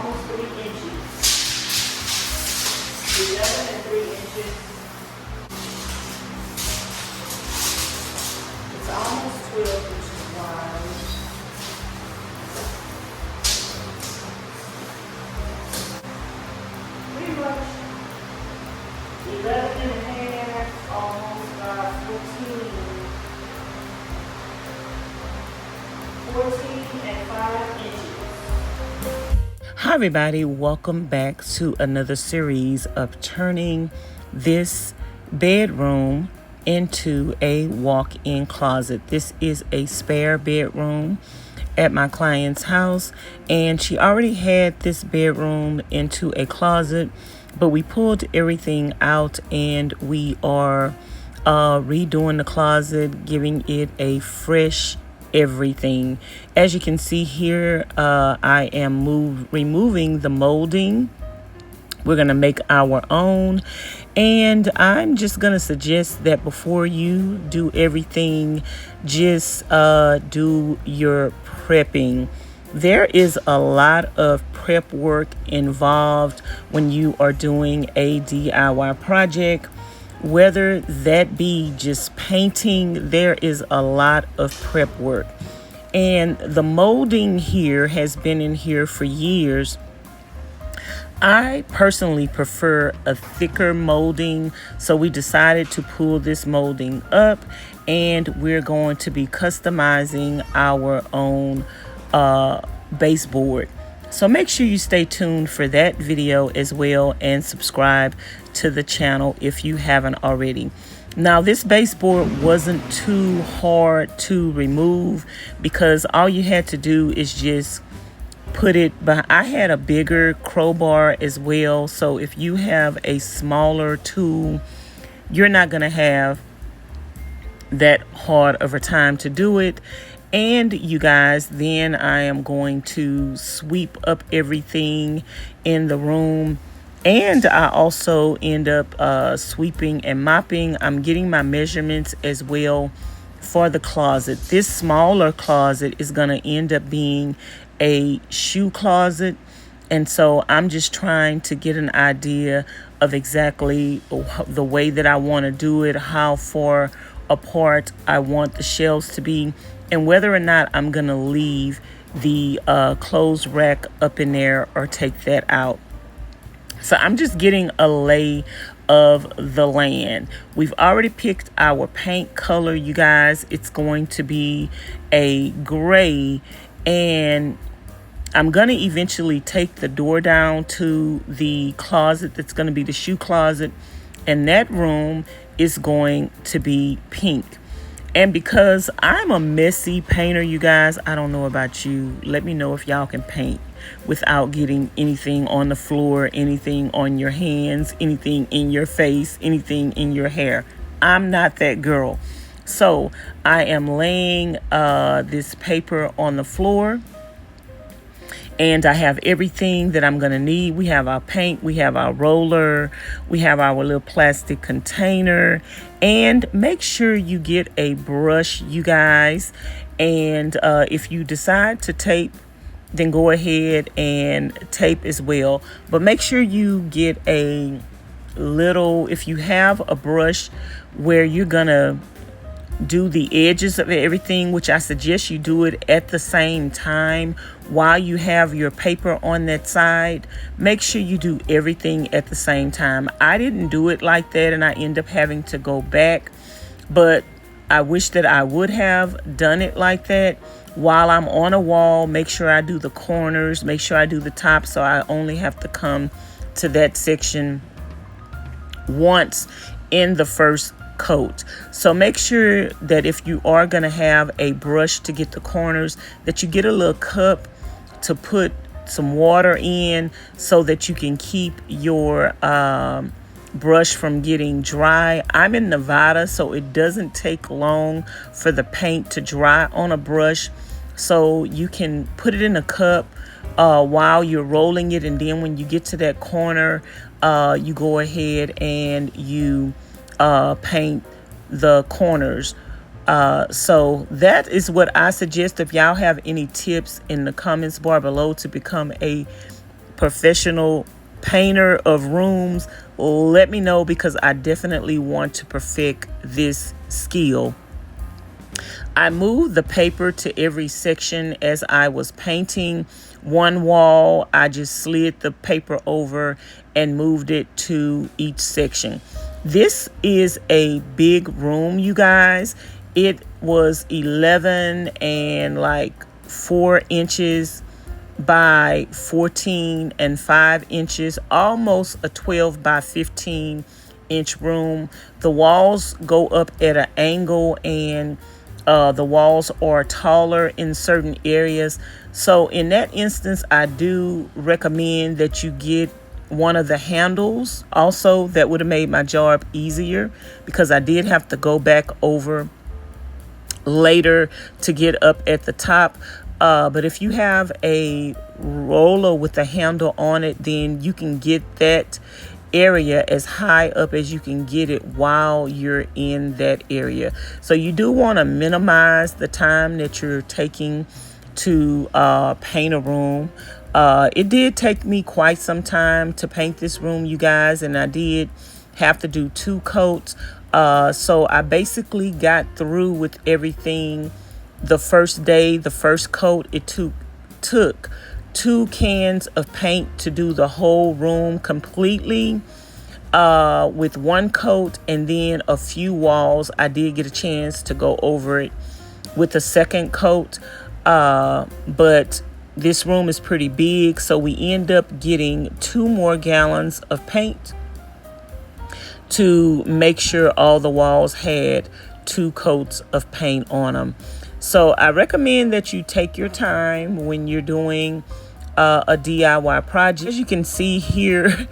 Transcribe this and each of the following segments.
almost 3 inches. 11 and 3 inches. It's almost 12 inches wide. Pretty much 11 and a half, almost 14. 14 and 5 inches. Hi everybody, welcome back to another series of turning this bedroom into a walk-in closet. This is a spare bedroom at my client's house, and she already had this bedroom into a closet, but we pulled everything out and we are redoing the closet, giving it a fresh everything. As you can see here, I am removing the molding. We're gonna make our own, and I'm just gonna suggest that before you do everything, just do your prepping. There is a lot of prep work involved when you are doing a DIY project. Whether that be just painting, there is a lot of prep work. And the molding here has been in here for years. I personally prefer a thicker molding, so we decided to pull this molding up, and we're going to be customizing our own baseboard. So make sure you stay tuned for that video as well, and subscribe to the channel if you haven't already. Now, this baseboard wasn't too hard to remove because all you had to do is just put it behind. I had a bigger crowbar as well, so if you have a smaller tool, you're not going to have that hard of a time to do it. And you guys, then I am going to sweep up everything in the room, and I also end up sweeping and mopping. I'm getting my measurements as well for the closet. This smaller closet is going to end up being a shoe closet, and so I'm just trying to get an idea of exactly the way that I want to do it, how far apart I want the shelves to be, and whether or not I'm going to leave the clothes rack up in there or take that out. So I'm just getting a lay of the land. We've already picked our paint color, you guys. It's going to be a gray, and I'm going to eventually take the door down to the closet that's going to be the shoe closet, and that room is going to be pink. And because I'm a messy painter, you guys, I don't know about you. Let me know if y'all can paint without getting anything on the floor, anything on your hands, anything in your face, anything in your hair. I'm not that girl. So I am laying this paper on the floor, and I have everything that I'm going to need. We have our paint, we have our roller, we have our little plastic container. And make sure you get a brush, you guys. And if you decide to tape, then go ahead and tape as well. But make sure you get a little, if you have a brush where you're going to do the edges of everything, which I suggest you do it at the same time while you have your paper on that side. Make sure you do everything at the same time. I didn't do it like that, and I end up having to go back, but I wish that I would have done it like that. While I'm on a wall, make sure I do the corners, make sure I do the top, so I only have to come to that section once in the first coat. So make sure that if you are going to have a brush to get the corners, that you get a little cup to put some water in so that you can keep your brush from getting dry. I'm in Nevada, so it doesn't take long for the paint to dry on a brush. So you can put it in a cup while you're rolling it, and then when you get to that corner, you go ahead and you paint the corners. So that is what I suggest. If y'all have any tips in the comments bar below to become a professional painter of rooms, let me know, because I definitely want to perfect this skill. I moved the paper to every section as I was painting. One wall, I just slid the paper over and moved it to each section. This is a big room, you guys. It was 11 and like 4 inches by 14 and 5 inches, almost a 12 by 15 inch room. The walls go up at an angle, and the walls are taller in certain areas. So in that instance, I do recommend that you get one of the handles. Also, that would have made my job easier, because I did have to go back over later to get up at the top. But if you have a roller with a handle on it, then you can get that area as high up as you can get it while you're in that area. So you do want to minimize the time that you're taking to paint a room. It did take me quite some time to paint this room, you guys, and I did have to do 2 coats. So I basically got through with everything the first day. The first coat, it took 2 cans of paint to do the whole room completely with 1 coat, and then a few walls I did get a chance to go over it with a second coat. But this room is pretty big, so we end up getting 2 more gallons of paint to make sure all the walls had 2 coats of paint on them. So I recommend that you take your time when you're doing a DIY project. As you can see here,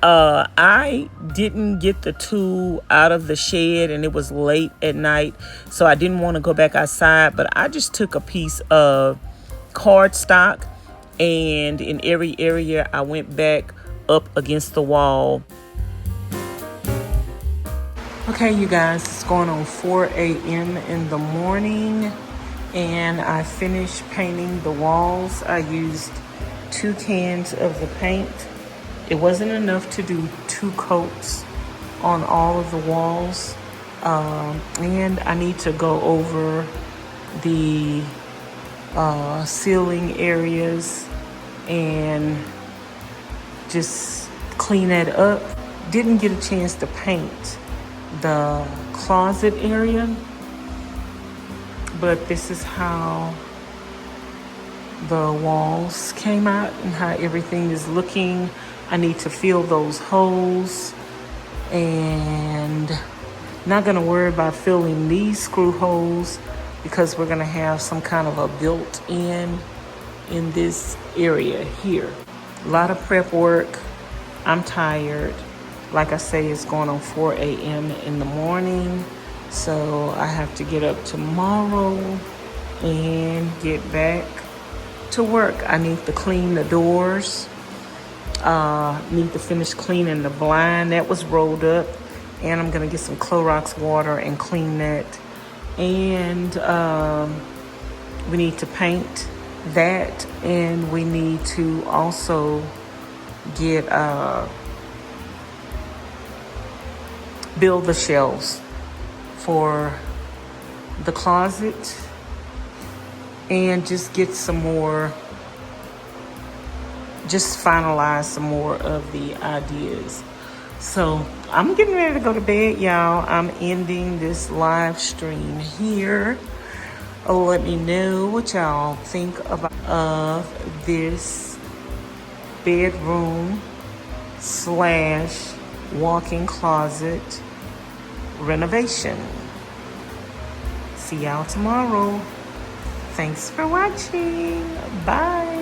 I didn't get the tool out of the shed, and it was late at night, so I didn't want to go back outside, but I just took a piece of cardstock, and in every area I went back up against the wall. Okay, you guys, it's going on 4 a.m. in the morning, and I finished painting the walls. I used 2 cans of the paint. It wasn't enough to do 2 coats on all of the walls. And I need to go over the ceiling areas and just clean that up. Didn't get a chance to paint the closet area, but this is how the walls came out and how everything is looking. I need to fill those holes, and not gonna worry about filling these screw holes because we're gonna have some kind of a built-in in this area here. A lot of prep work. I'm tired. Like I say, it's going on 4 a.m. in the morning, so I have to get up tomorrow and get back to work. I need to clean the doors. Need to finish cleaning the blind that was rolled up, and I'm gonna get some Clorox water and clean that. And we need to paint that, and we need to also get build the shelves for the closet, and just get some more, just finalize some more of the ideas. So I'm getting ready to go to bed, y'all. I'm ending this live stream here. Let me know what y'all think of this bedroom / walk-in closet renovation. See y'all tomorrow. Thanks for watching. Bye.